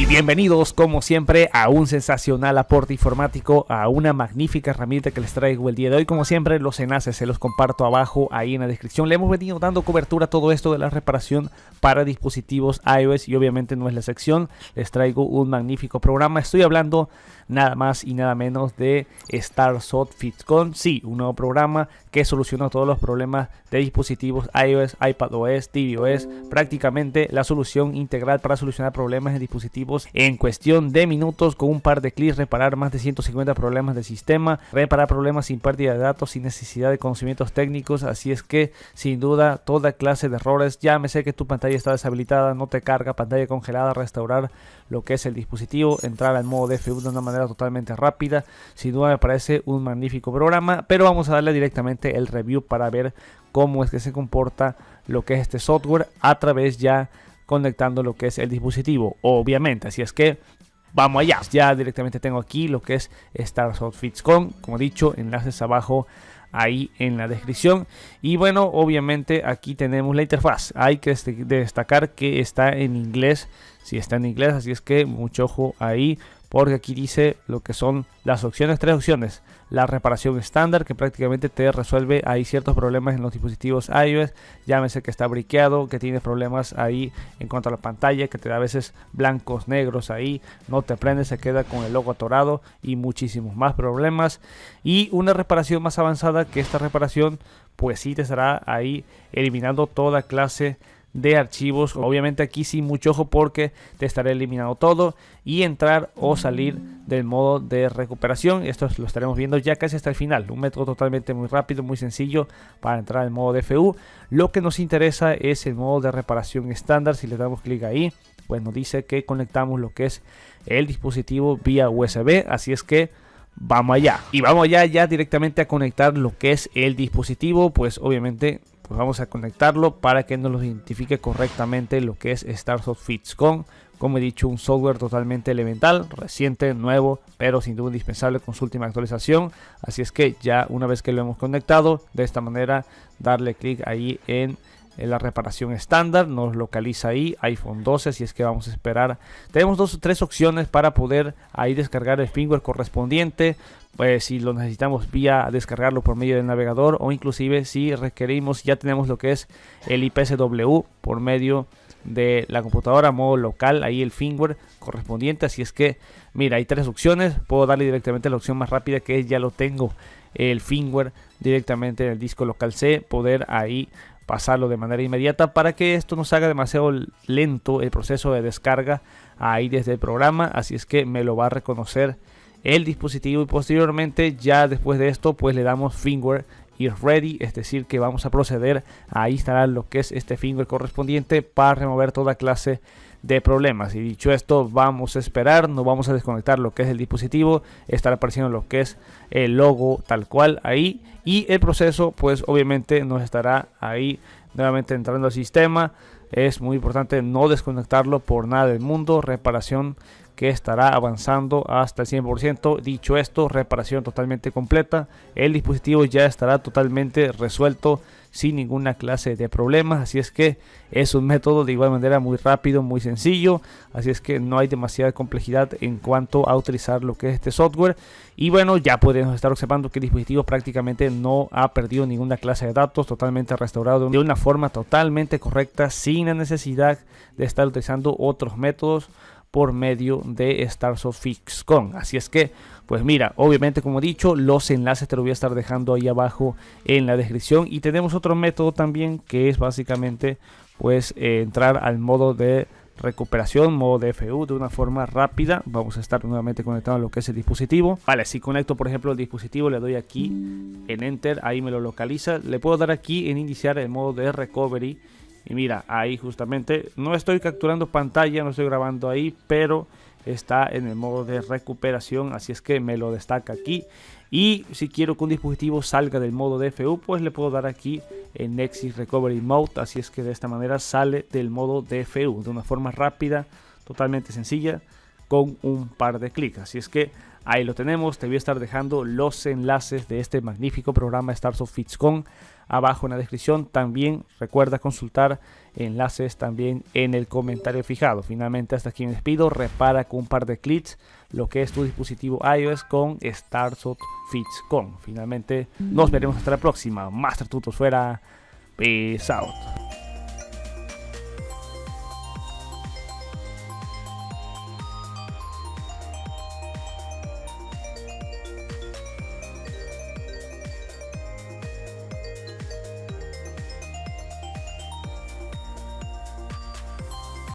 Y bienvenidos como siempre a un sensacional aporte informático, a una magnífica herramienta que les traigo el día de hoy. Como siempre, los enlaces se los comparto abajo ahí en la descripción. Le hemos venido dando cobertura a todo esto de la reparación para dispositivos iOS y obviamente no es la sección. Les traigo un magnífico programa. Estoy hablando nada más y nada menos de StarSoft FixCon. Sí, un nuevo programa que soluciona todos los problemas de dispositivos iOS, iPadOS, tvOS. Prácticamente la solución integral para solucionar problemas en dispositivos en cuestión de minutos. Con un par de clics reparar más de 150 problemas del sistema, reparar problemas sin pérdida de datos, sin necesidad de conocimientos técnicos. Así es que sin duda toda clase de errores. Llámese que tu pantalla está deshabilitada, no te carga, pantalla congelada, restaurar lo que es el dispositivo, entrar al modo DFU de una manera totalmente rápida. Sin duda me parece un magnífico programa, pero vamos a darle directamente el review para ver cómo es que se comporta lo que es este software a través ya conectando lo que es el dispositivo, obviamente. Así es que vamos allá. Ya directamente tengo aquí lo que es StarSoft FixCon, como dicho, enlaces abajo ahí en la descripción. Y bueno, obviamente aquí tenemos la interfaz. Hay que destacar que está en inglés. Si está en inglés, así es que mucho ojo ahí, porque aquí dice lo que son las opciones, tres opciones. La reparación estándar, que prácticamente te resuelve ahí ciertos problemas en los dispositivos iOS. Llámese que está briqueado, que tiene problemas ahí en cuanto a la pantalla, que te da a veces blancos, negros ahí, no te prende, se queda con el logo atorado y muchísimos más problemas. Y una reparación más avanzada, que esta reparación pues sí te estará ahí eliminando toda clase de archivos. Obviamente aquí sí mucho ojo, porque te estará eliminando todo y entrar o salir del modo de recuperación. Esto lo estaremos viendo ya casi hasta el final. Un método totalmente muy rápido, muy sencillo para entrar al modo DFU. Lo que nos interesa es el modo de reparación estándar. Si le damos clic ahí, pues nos dice que conectamos lo que es el dispositivo vía USB. Así es que vamos allá. Y vamos allá ya directamente a conectar lo que es el dispositivo. Pues obviamente pues vamos a conectarlo para que nos lo identifique correctamente lo que es StarSoft FixCon. Como he dicho, un software totalmente elemental, reciente, nuevo, pero sin duda indispensable con su última actualización. Así es que ya una vez que lo hemos conectado, de esta manera darle clic ahí en la reparación estándar, nos localiza ahí iPhone 12, así es que vamos a esperar. Tenemos tres opciones para poder ahí descargar el firmware correspondiente. Pues si lo necesitamos vía descargarlo por medio del navegador, o inclusive si requerimos, ya tenemos lo que es el IPSW por medio de la computadora, modo local, ahí el firmware correspondiente. Así es que mira, hay tres opciones. Puedo darle directamente la opción más rápida, que es ya lo tengo el firmware directamente en el disco local C, poder ahí pasarlo de manera inmediata para que esto no se haga demasiado lento el proceso de descarga ahí desde el programa. Así es que me lo va a reconocer el dispositivo, y posteriormente ya después de esto pues le damos firmware is ready, es decir que vamos a proceder a instalar lo que es este firmware correspondiente para remover toda clase de problemas. Y dicho esto, vamos a esperar, no vamos a desconectar lo que es el dispositivo, estará apareciendo lo que es el logo tal cual ahí, y el proceso pues obviamente nos estará ahí nuevamente entrando al sistema. Es muy importante no desconectarlo por nada del mundo. Reparación que estará avanzando hasta el 100%. Dicho esto, reparación totalmente completa. El dispositivo ya estará totalmente resuelto sin ninguna clase de problemas. Así es que es un método de igual manera muy rápido, muy sencillo. Así es que no hay demasiada complejidad en cuanto a utilizar lo que es este software. Y bueno, ya podemos estar observando que el dispositivo prácticamente no ha perdido ninguna clase de datos, totalmente restaurado de una forma totalmente correcta, sin la necesidad de estar utilizando otros métodos por medio de StarSoft FixCon. Así es que pues mira, obviamente como he dicho, los enlaces te los voy a estar dejando ahí abajo en la descripción. Y tenemos otro método también, que es básicamente pues entrar al modo de recuperación, modo DFU, de una forma rápida. Vamos a estar nuevamente conectado a lo que es el dispositivo. Vale, si conecto por ejemplo el dispositivo, le doy aquí en Enter, ahí me lo localiza. Le puedo dar aquí en iniciar el modo de recovery. Y mira, ahí justamente no estoy capturando pantalla, no estoy grabando ahí, pero está en el modo de recuperación, así es que me lo destaca aquí. Y si quiero que un dispositivo salga del modo DFU, pues le puedo dar aquí en Exit Recovery Mode, así es que de esta manera sale del modo DFU de una forma rápida, totalmente sencilla, con un par de clics. Así es que ahí lo tenemos. Te voy a estar dejando los enlaces de este magnífico programa StarSoft FixCon abajo en la descripción. También recuerda consultar enlaces también en el comentario fijado. Finalmente, hasta aquí me despido. Repara con un par de clics lo que es tu dispositivo iOS con StartShot Fix Con. Finalmente, nos veremos hasta la próxima. Master Tutos fuera. Peace out.